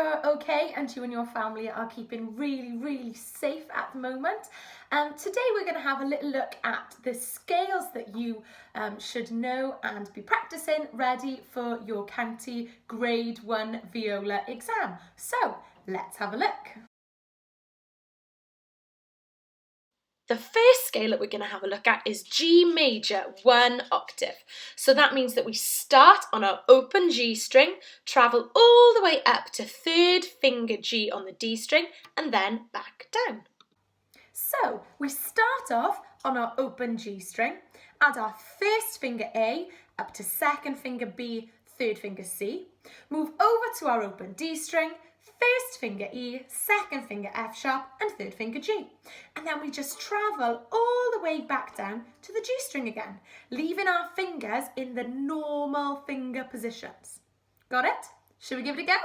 you're okay and you and your family are keeping really safe at the moment. Today we're going to have a little look at the scales that you should know and be practicing ready for your county grade 1 viola exam. So let's have a look. The first scale that we're going to have a look at is G major, 1 octave. So that means that we start on our open G string, travel all the way up to 3rd finger G on the D string, and then back down. So we start off on our open G string, add our 1st finger A up to 2nd finger B, 3rd finger C, move over to our open D string, 1st finger E, 2nd finger F sharp and 3rd finger G. And then we just travel all the way back down to the G string again, leaving our fingers in the normal finger positions. Got it? Should we give it a go?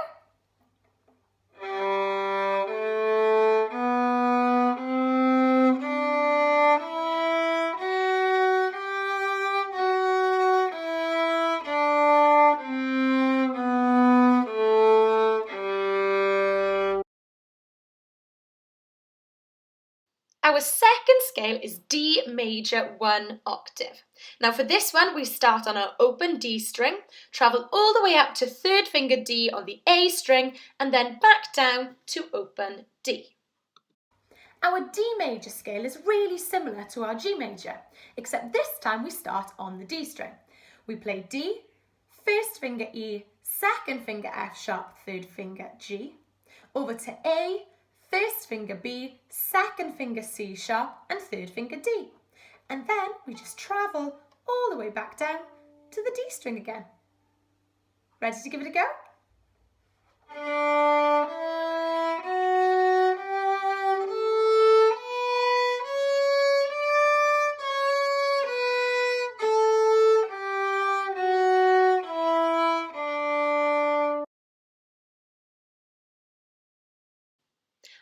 Our second scale is D major, 1 octave. Now for this one, we start on our open D string, travel all the way up to 3rd finger D on the A string, and then back down to open D. Our D major scale is really similar to our G major, except this time we start on the D string. We play D, 1st finger E, 2nd finger F sharp, 3rd finger G, over to A, 1st finger B, 2nd finger C sharp and 3rd finger D. And then we just travel all the way back down to the D string again. Ready to give it a go?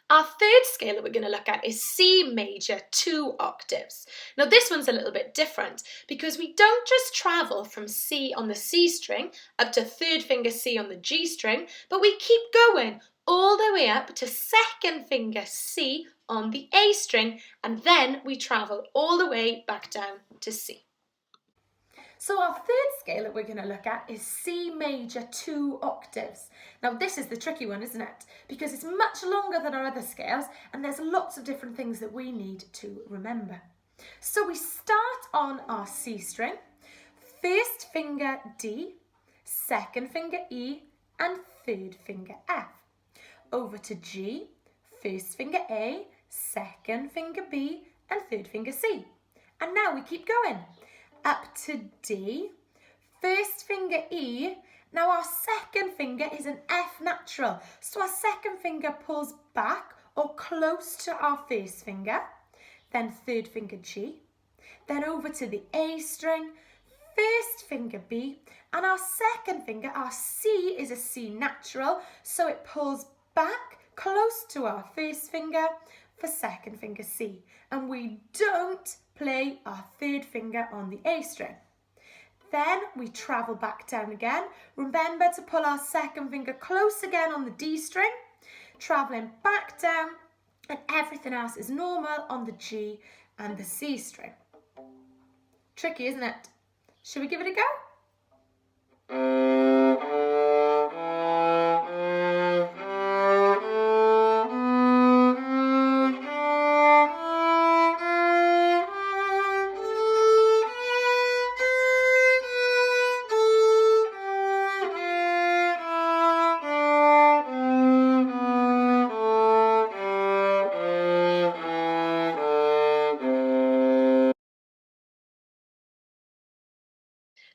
Our third scale that we're going to look at is C major, 2 octaves. Now this one's a little bit different because we don't just travel from C on the C string up to 3rd finger C on the G string, but we keep going all the way up to 2nd finger C on the A string, and then we travel all the way back down to C. So our third scale that we're going to look at is C major, 2 octaves. Now this is the tricky one, isn't it? Because it's much longer than our other scales and there's lots of different things that we need to remember. So we start on our C string, 1st finger D, 2nd finger E and 3rd finger F. Over to G, 1st finger A, 2nd finger B and 3rd finger C. And now we keep going. Up to D, 1st finger E. Now our 2nd finger is an F natural, so our 2nd finger pulls back or close to our 1st finger, then 3rd finger G, then over to the A string, 1st finger B, and our 2nd finger, our C, is a C natural, so it pulls back close to our 1st finger for 2nd finger C, and we don't play our 3rd finger on the A string. Then we travel back down again. Remember to pull our 2nd finger close again on the D string, travelling back down, and everything else is normal on the G and the C string. Tricky, isn't it? Should we give it a go?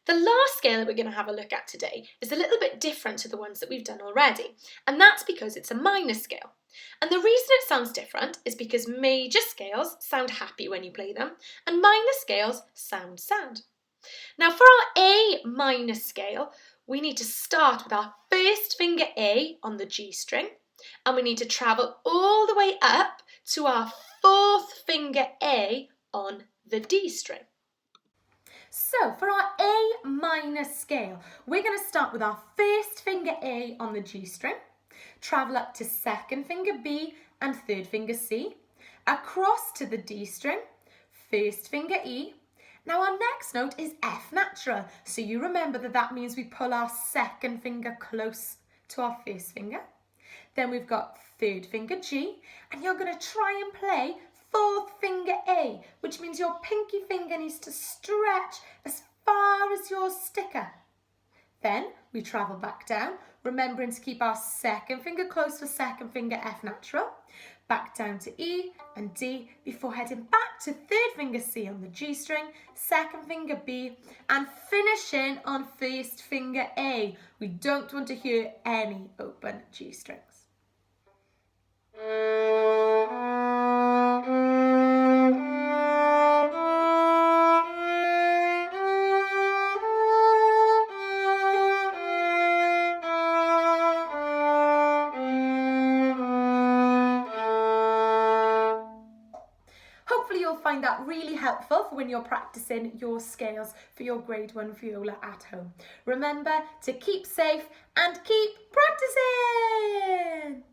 The last scale that we're going to have a look at today is a little bit different to the ones that we've done already, and that's because it's a minor scale. And the reason it sounds different is because major scales sound happy when you play them, and minor scales sound sad. Now for our A minor scale, we need to start with our 1st finger A on the G string, and we need to travel all the way up to our 4th finger A on the D string. So for our A minor scale, we're going to start with our 1st finger A on the G string, travel up to second finger B and third finger C, across to the D string, first finger E. Now our next note is F natural, so you remember that means we pull our second finger close to our first finger. Then we've got third finger G, and you're going to try and play fourth finger A, which means your pinky finger needs to stretch as far as your sticker. Then we travel back down, remembering to keep our second finger close to second finger F natural, back down to E and D before heading back to third finger C on the G string, second finger B, and finishing on first finger A. We don't want to hear any open G strings. Hopefully you'll find that really helpful for when you're practicing your scales for your grade 1 viola at home. Remember to keep safe and keep practicing!